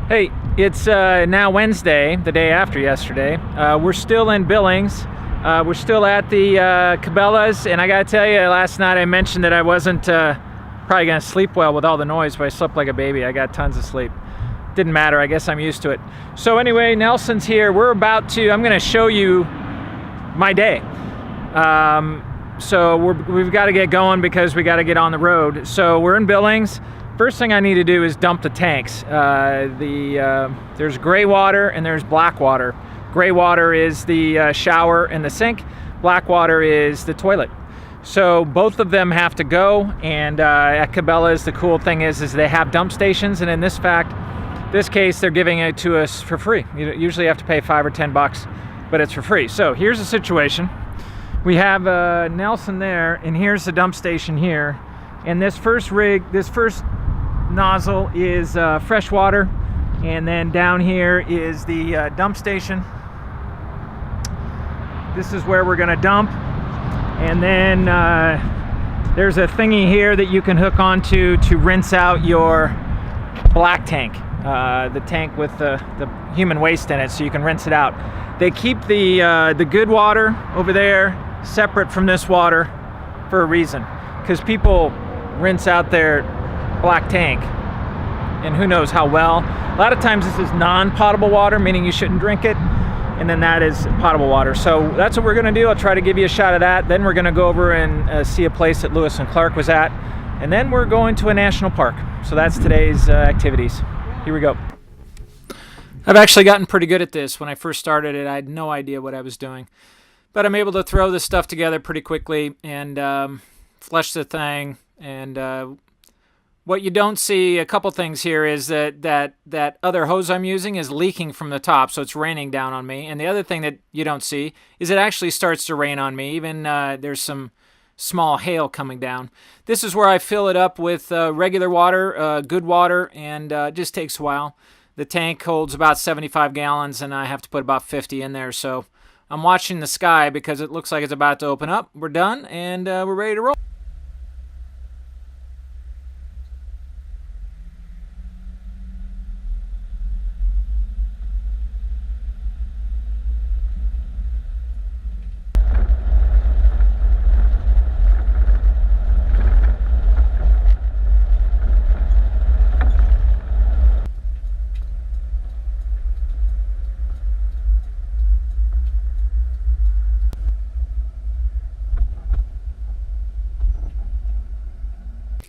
Hey, it's now Wednesday, the day after yesterday. We're still in Billings. We're still at the Cabela's, and I gotta tell you, last night I mentioned that I wasn't probably gonna sleep well with all the noise, but I slept like a baby. I got tons of sleep. Didn't matter, I guess I'm used to it. So anyway, Nelson's here. I'm gonna show you my day. So we've got to get going because we got to get on the road. So we're in Billings. First thing I need to do is dump the tanks. There's gray water and there's black water. Gray water is the shower and the sink. Black water is the toilet. So both of them have to go. And at Cabela's, the cool thing is they have dump stations. And in this case, they're giving it to us for free. You usually have to pay $5 or $10, but it's for free. So here's the situation. We have Nelson there, and here's the dump station here. And this first nozzle is fresh water, and then down here is the dump station. This is where we're gonna dump, and then there's a thingy here that you can hook onto to rinse out your black tank, the tank with the human waste in it, so you can rinse it out. They keep the good water over there separate from this water for a reason, because people rinse out their black tank, and who knows how well. A lot of times this is non-potable water, meaning you shouldn't drink it, and then that is potable water. So that's what we're gonna do. I'll try to give you a shot of that. Then we're gonna go over and see a place that Lewis and Clark was at, and then we're going to a national park. So that's today's activities. Here we go. I've actually gotten pretty good at this. When I first started it, I had no idea what I was doing, but I'm able to throw this stuff together pretty quickly and flush the thing. And what you don't see, a couple things here, is that other hose I'm using is leaking from the top, so it's raining down on me. And the other thing that you don't see is it actually starts to rain on me. Even there's some small hail coming down. This is where I fill it up with regular water, good water, and it just takes a while. The tank holds about 75 gallons, and I have to put about 50 in there. So I'm watching the sky because it looks like it's about to open up. We're done, and we're ready to roll.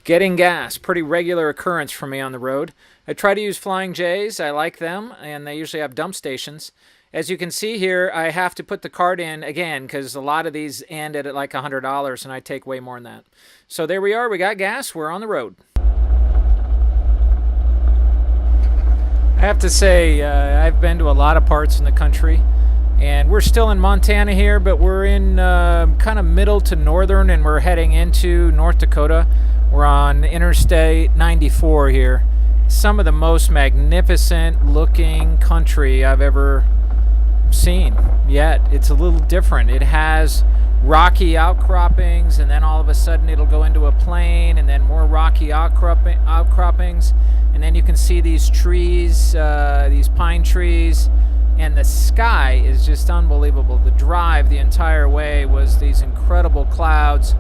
Getting gas, pretty regular occurrence for me on the road. I try to use Flying J's. I like them, and they usually have dump stations. As you can see here, I have to put the card in again because a lot of these end at like $100, and I take way more than that. So there we are. We got gas. We're on the road. I have to say, I've been to a lot of parts in the country, and we're still in Montana here, but we're in kind of middle to northern, and we're heading into North Dakota. We're on Interstate 94 here. Some of the most magnificent looking country I've ever seen yet. It's a little different. It has rocky outcroppings, and then all of a sudden it'll go into a plain, and then more rocky outcroppings, and then you can see these trees, these pine trees, and the sky is just unbelievable. The drive the entire way was these incredible clouds,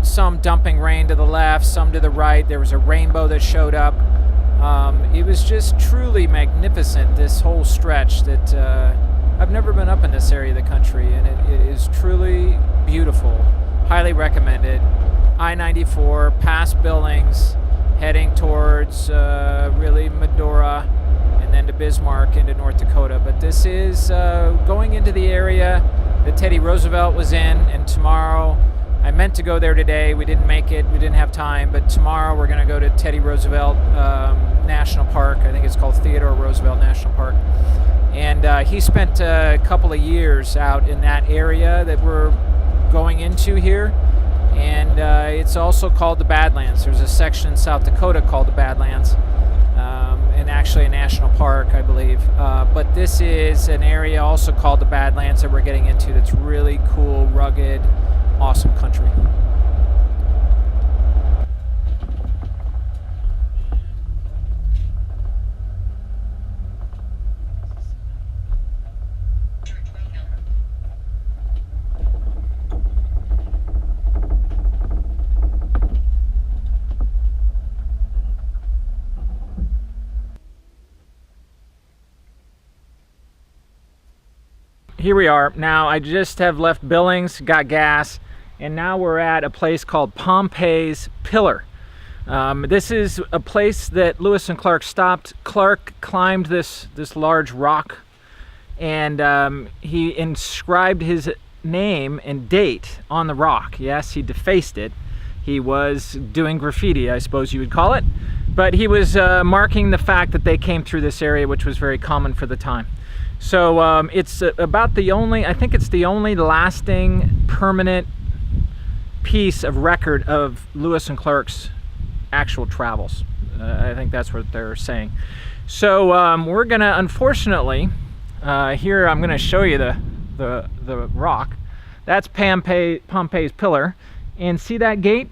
some dumping rain to the left, some to the right. There was a rainbow that showed up. It was just truly magnificent, this whole stretch. That I've never been up in this area of the country, and it is truly beautiful. Highly recommended. I-94 past Billings, heading towards really Medora, and then to Bismarck into North Dakota. But this is going into the area that Teddy Roosevelt was in, and tomorrow, I meant to go there today. We didn't make it. We didn't have time. But tomorrow we're going to go to Teddy Roosevelt National Park. I think it's called Theodore Roosevelt National Park. And he spent a couple of years out in that area that we're going into here. And it's also called the Badlands. There's a section in South Dakota called the Badlands. And actually a national park, I believe. But this is an area also called the Badlands that we're getting into that's really cool, rugged, awesome country. here we are. Now I just have left Billings, got gas, and now we're at a place called Pompey's Pillar. This is a place that Lewis and Clark stopped. Clark climbed this large rock, and he inscribed his name and date on the rock. Yes, he defaced it. He was doing graffiti, I suppose you would call it, but he was marking the fact that they came through this area, which was very common for the time. So it's about the only, I think it's the only lasting permanent piece of record of Lewis and Clark's actual travels. I think that's what they're saying. So we're gonna, unfortunately, here I'm gonna show you the rock. That's Pompey's Pillar. And see that gate?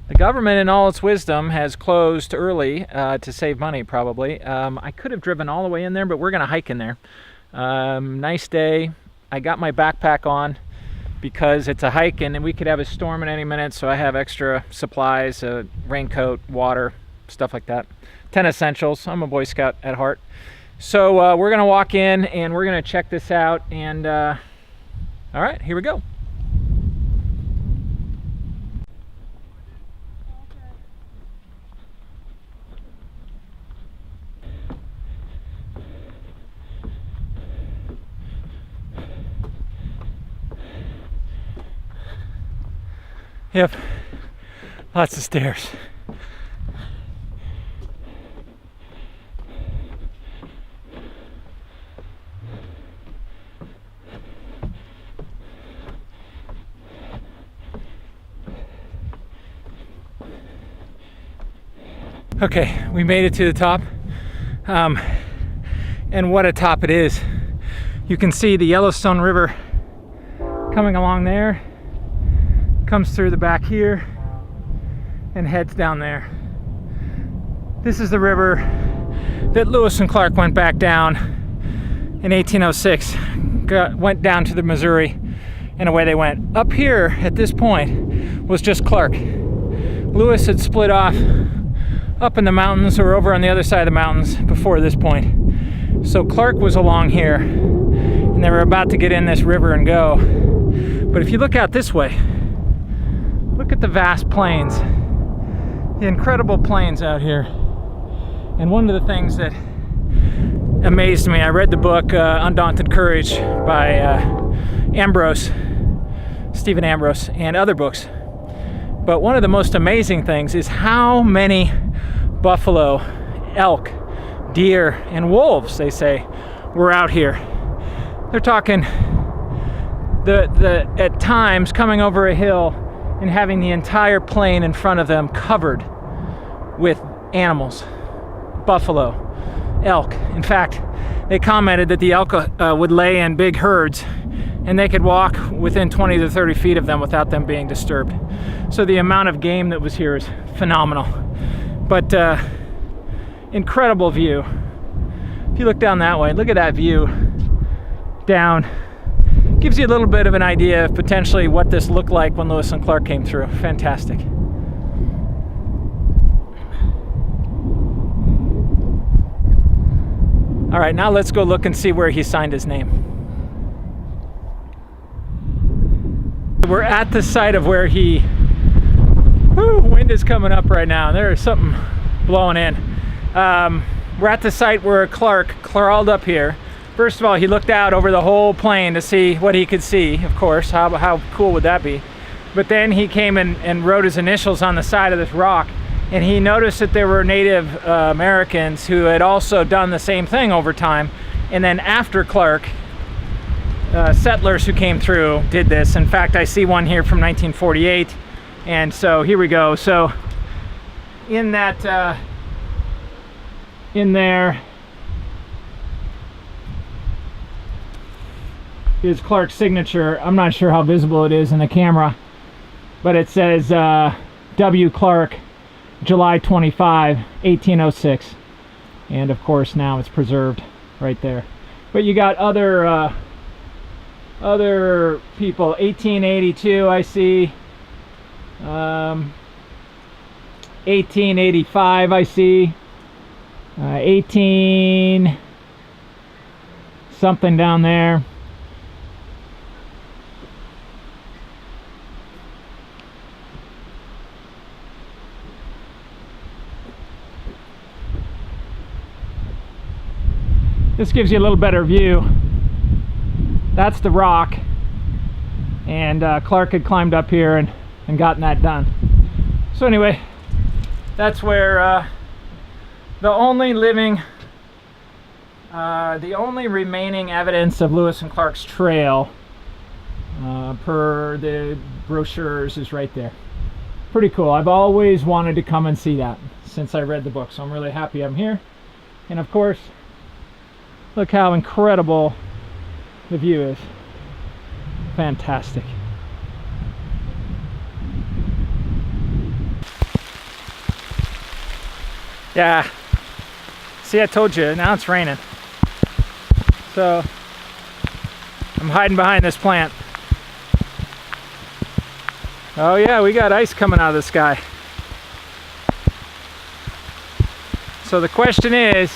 The government, in all its wisdom, has closed early to save money, probably. I could have driven all the way in there, but we're going to hike in there. Nice day. I got my backpack on because it's a hike and we could have a storm at any minute, so I have extra supplies, a raincoat, water, stuff like that. 10 essentials. I'm a Boy Scout at heart. So we're going to walk in and we're going to check this out. And all right, here we go. Yep, lots of stairs. Okay, we made it to the top, and what a top it is. You can see the Yellowstone River coming along there, comes through the back here and heads down there. This is the river that Lewis and Clark went back down in 1806, went down to the Missouri, and away they went. Up here at this point was just Clark. Lewis had split off up in the mountains or over on the other side of the mountains before this point. So Clark was along here and they were about to get in this river and go. But if you look out this way, look at the vast plains, the incredible plains out here. And one of the things that amazed me, I read the book Undaunted Courage by Stephen Ambrose, and other books. But one of the most amazing things is how many buffalo, elk, deer, and wolves, they say, were out here. They're talking at times coming over a hill and having the entire plain in front of them covered with animals, buffalo, elk. In fact, they commented that the elk would lay in big herds and they could walk within 20 to 30 feet of them without them being disturbed. So the amount of game that was here is phenomenal. But incredible view. If you look down that way, look at that view down. Gives you a little bit of an idea of potentially what this looked like when Lewis and Clark came through. Fantastic. All right, now let's go look and see where he signed his name. We're at the site of where he, wind is coming up right now. There is something blowing in. We're at the site where Clark crawled up here. First of all, he looked out over the whole plain to see what he could see, of course. How cool would that be? But then he came and wrote his initials on the side of this rock, and he noticed that there were Native Americans who had also done the same thing over time. And then after Clark, settlers who came through did this. In fact, I see one here from 1948. And so here we go. So in that, in there is Clark's signature. I'm not sure how visible it is in the camera, but it says W. Clark, July 25, 1806. And of course now it's preserved right there. But you got other people. 1882 I see. 1885 I see. 18 something something down there. This gives you a little better view. That's the rock, and Clark had climbed up here and gotten that done. So anyway, that's where the only remaining evidence of Lewis and Clark's trail per the brochures is right there. Pretty cool. I've always wanted to come and see that since I read the book, so I'm really happy I'm here. And of course, look how incredible the view is. Fantastic. Yeah. See, I told you, now it's raining. So, I'm hiding behind this plant. Oh yeah, we got ice coming out of the sky. So the question is,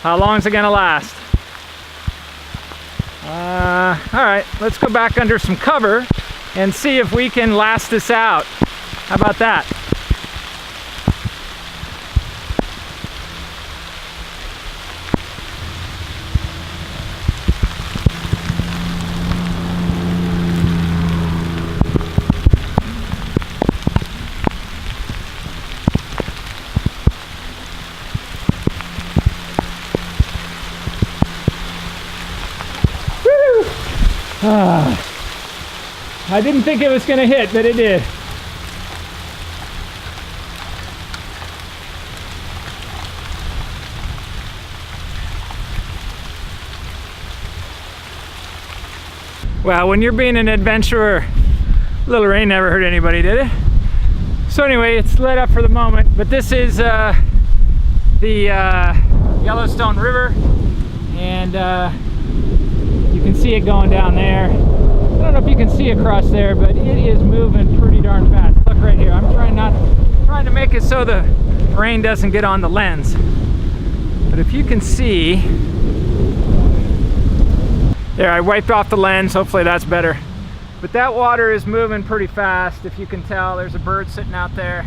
how long is it gonna last? All right, let's go back under some cover and see if we can last this out. How about that? I didn't think it was going to hit, but it did. Well, when you're being an adventurer, little rain never hurt anybody, did it? So anyway, it's let up for the moment, but this is the Yellowstone River, and you can see it going down there. I don't know if you can see across there, but it is moving pretty darn fast. Look right here. I'm trying to make it so the rain doesn't get on the lens. But if you can see, there, I wiped off the lens. Hopefully that's better. But that water is moving pretty fast. If you can tell, there's a bird sitting out there.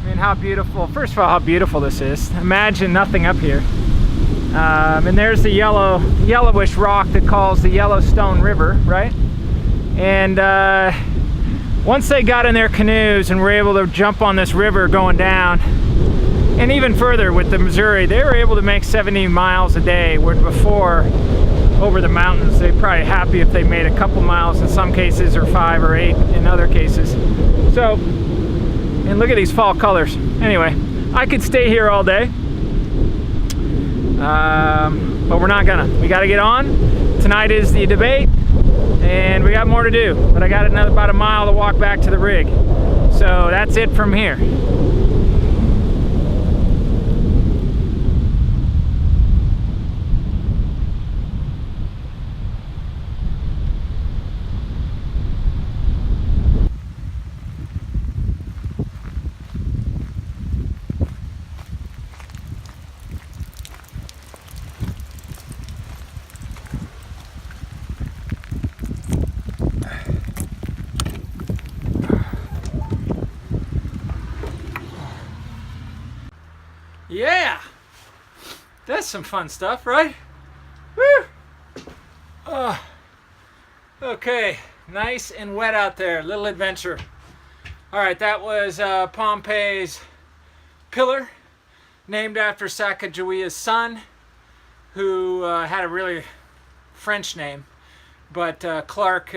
I mean, how beautiful. First of all, how beautiful this is. Imagine nothing up here. And there's the yellowish rock that calls the Yellowstone River, right? And once they got in their canoes and were able to jump on this river going down, and even further with the Missouri, they were able to make 70 miles a day, where before, over the mountains, they're probably happy if they made a couple miles in some cases, or 5 or 8 in other cases. So, and look at these fall colors. Anyway, I could stay here all day. But we're not gonna. We gotta get on. Tonight is the debate, and we got more to do. But I got about a mile to walk back to the rig. So that's it from here. Yeah, that's some fun stuff, right? Woo! Okay, nice and wet out there. Little adventure. All right, that was Pompey's pillar, named after Sacagawea's son, who had a really French name, but Clark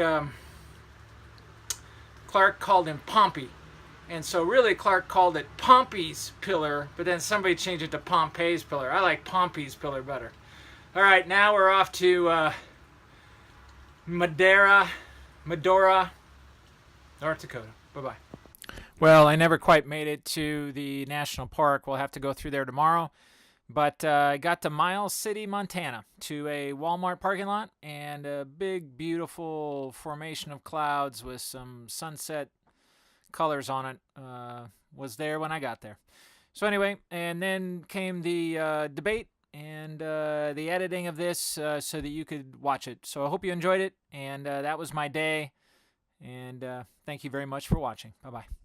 called him Pompey. And so really Clark called it Pompey's pillar, but then somebody changed it to Pompey's pillar. I like Pompey's pillar better. All right, now we're off to Medora, North Dakota. Bye-bye. Well, I never quite made it to the national park. We'll have to go through there tomorrow. But I got to Miles City, Montana, to a Walmart parking lot, and a big, beautiful formation of clouds with some sunset colors on it was there when I got there. So anyway, and then came the debate, and the editing of this so that you could watch it. So I hope you enjoyed it, and that was my day. And thank you very much for watching. Bye-bye.